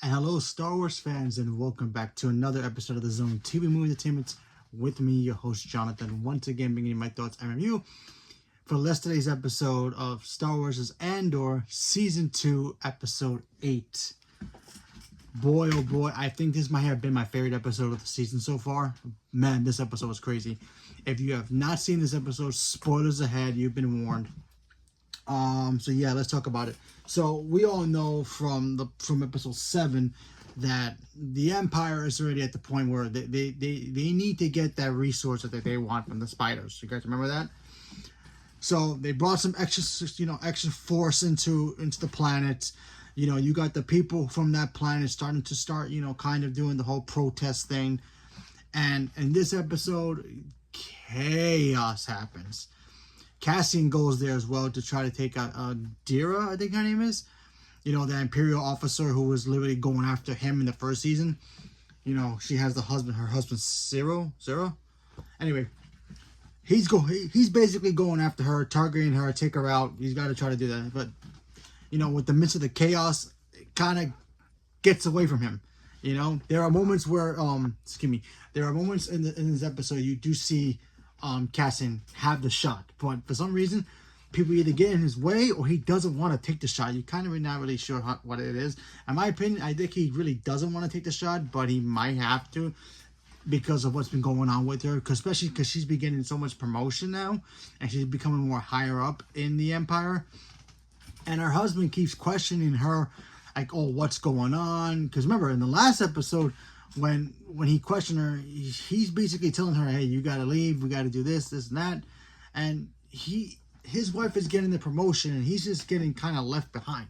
And hello, Star Wars fans, and welcome back to another episode of the Zone TV Movie Entertainment with me, your host, Jonathan, once again bringing you my thoughts and review for yesterday's episode of Star Wars' Andor, Season 2, Episode 8. Boy, oh boy, I think this might have been my favorite episode of the season so far. Man, this episode was crazy. If you have not seen this episode, spoilers ahead, you've been warned. So yeah, let's talk about it. So we all know from episode 7 that the Empire is already at the point where they need to get that resource that they want from the spiders. You guys remember that? So they brought some extra force into the planet. You got the people from that planet starting to kind of doing the whole protest thing. And in this episode, chaos happens. Cassian goes there as well to try to take out Dira, I think her name is. The Imperial officer who was literally going after him in the first season. She has her husband Zero. Anyway, he's basically going after her, targeting her, take her out. He's got to try to do that. But, with the midst of the chaos, it kind of gets away from him. There are moments where, there are moments in this episode you do see Cassian have the shot, but for some reason people either get in his way or he doesn't want to take the shot. You kind of not really sure what it is. In my opinion, I think he really doesn't want to take the shot, but he might have to because of what's been going on with her, especially because she's been getting so much promotion now and she's becoming more higher up in the Empire, and her husband keeps questioning her like, oh, what's going on? Because remember in the last episode, when he questioned her, he's basically telling her, hey, you gotta leave, we gotta do this and that. And his wife is getting the promotion and he's just getting kind of left behind,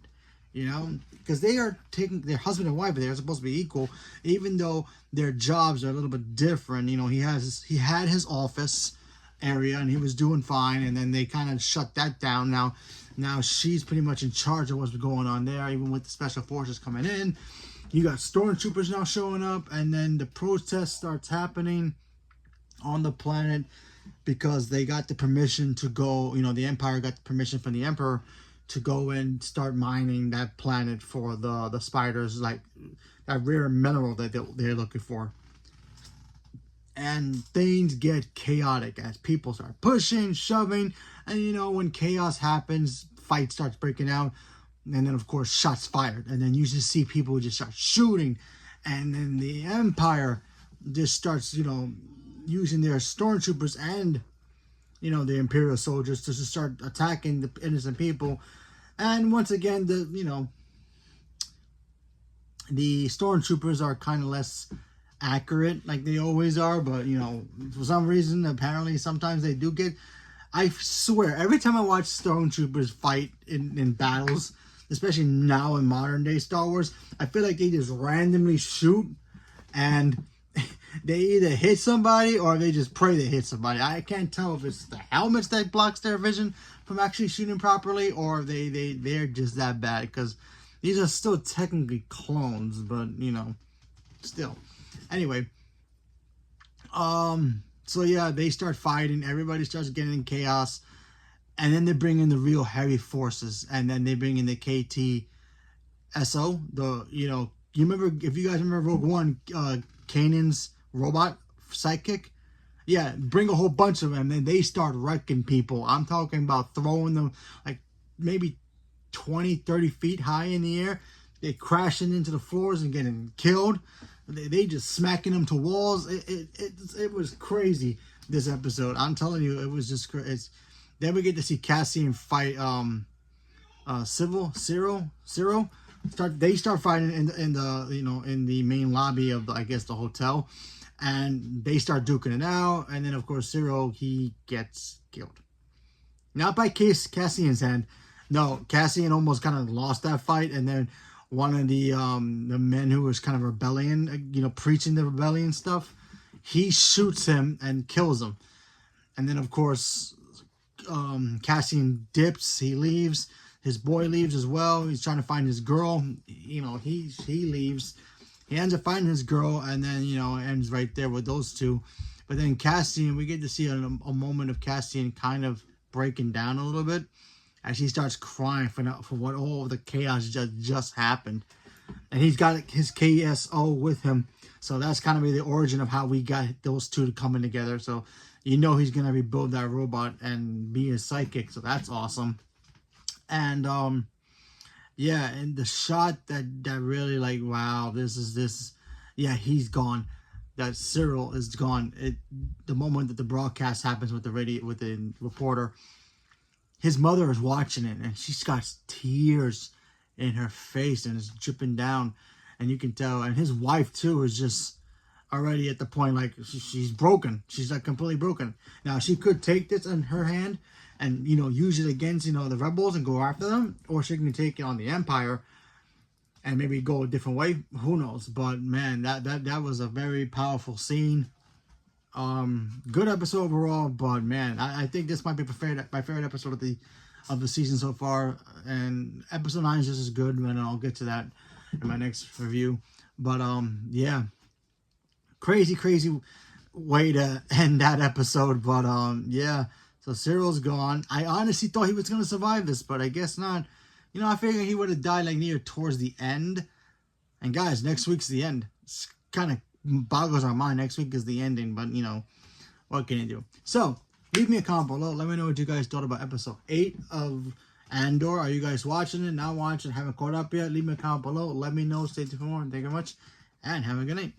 because they are taking, their husband and wife, they're supposed to be equal, even though their jobs are a little bit different. He had his office area and he was doing fine, and then they kind of shut that down. Now she's pretty much in charge of what's going on there, even with the special forces coming in. You got stormtroopers now showing up, and then the protest starts happening on the planet because they got the permission to go, the Empire got the permission from the Emperor to go and start mining that planet for the spiders, like that rare mineral that they're looking for. And things get chaotic as people start pushing, shoving, and when chaos happens, fight starts breaking out. And then, of course, shots fired. And then you just see people just start shooting. And then the Empire just starts, using their stormtroopers and, the Imperial soldiers to just start attacking the innocent people. And once again, the stormtroopers are kind of less accurate like they always are. But, for some reason, apparently, sometimes they do get... I swear, every time I watch stormtroopers fight in battles, especially now in modern day Star Wars, I feel like they just randomly shoot and they either hit somebody or they just pray they hit somebody. I can't tell if it's the helmets that blocks their vision from actually shooting properly, or they're just that bad, because these are still technically clones, but still. Anyway, so yeah, they start fighting, everybody starts getting in chaos. And then they bring in the real heavy forces, and then they bring in the KTSO. You remember, if you guys remember Rogue One, Kanan's robot sidekick? Yeah, bring a whole bunch of them, and they start wrecking people. I'm talking about throwing them like maybe 20, 30 feet high in the air. They crashing into the floors and getting killed. They just smacking them to walls. It was crazy, this episode. I'm telling you, it was just crazy. Then we get to see Cassian fight Zero. They start fighting in the main lobby of the hotel, and they start duking it out. And then of course Zero, he gets killed. Not by Cassian's hand. No, Cassian almost kind of lost that fight, and then one of the men who was kind of rebellion, preaching the rebellion stuff, he shoots him and kills him. And then of course, Cassian dips, he leaves, his boy leaves as well, he's trying to find his girl, he leaves, he ends up finding his girl, and then, ends right there with those two. But then Cassian, we get to see a moment of Cassian kind of breaking down a little bit, as she starts crying for what all the chaos just happened. And he's got his KSO with him. So that's kind of the origin of how we got those two coming together. So you know he's going to rebuild that robot and be a psychic. So that's awesome. And yeah, and the shot that really like, wow, this. Yeah, he's gone. That Cyril is gone. The moment that the broadcast happens with the reporter, his mother is watching it, and she's got tears in her face, and it's dripping down, and you can tell. And his wife too is just already at the point like she's broken. She's like completely broken. Now she could take this in her hand and use it against the rebels and go after them, or she can take it on the Empire and maybe go a different way. Who knows? But man, that was a very powerful scene. Good episode overall, but man, I think this might be my favorite episode of the season so far. And episode 9 is just as good, and I'll get to that in my next review. But yeah, crazy way to end that episode. But yeah, so Cyril's gone. I honestly thought he was gonna survive this, but I guess not. I figured he would have died like near towards the end. And guys, next week's the end. It's kind of boggles our mind. Next week is the ending, but what can you do? So leave me a comment below. Let me know what you guys thought about episode 8 of Andor. Are you guys watching it? Not watching? Haven't caught up yet? Leave me a comment below. Let me know. Stay tuned for more. Thank you very much, and have a good night.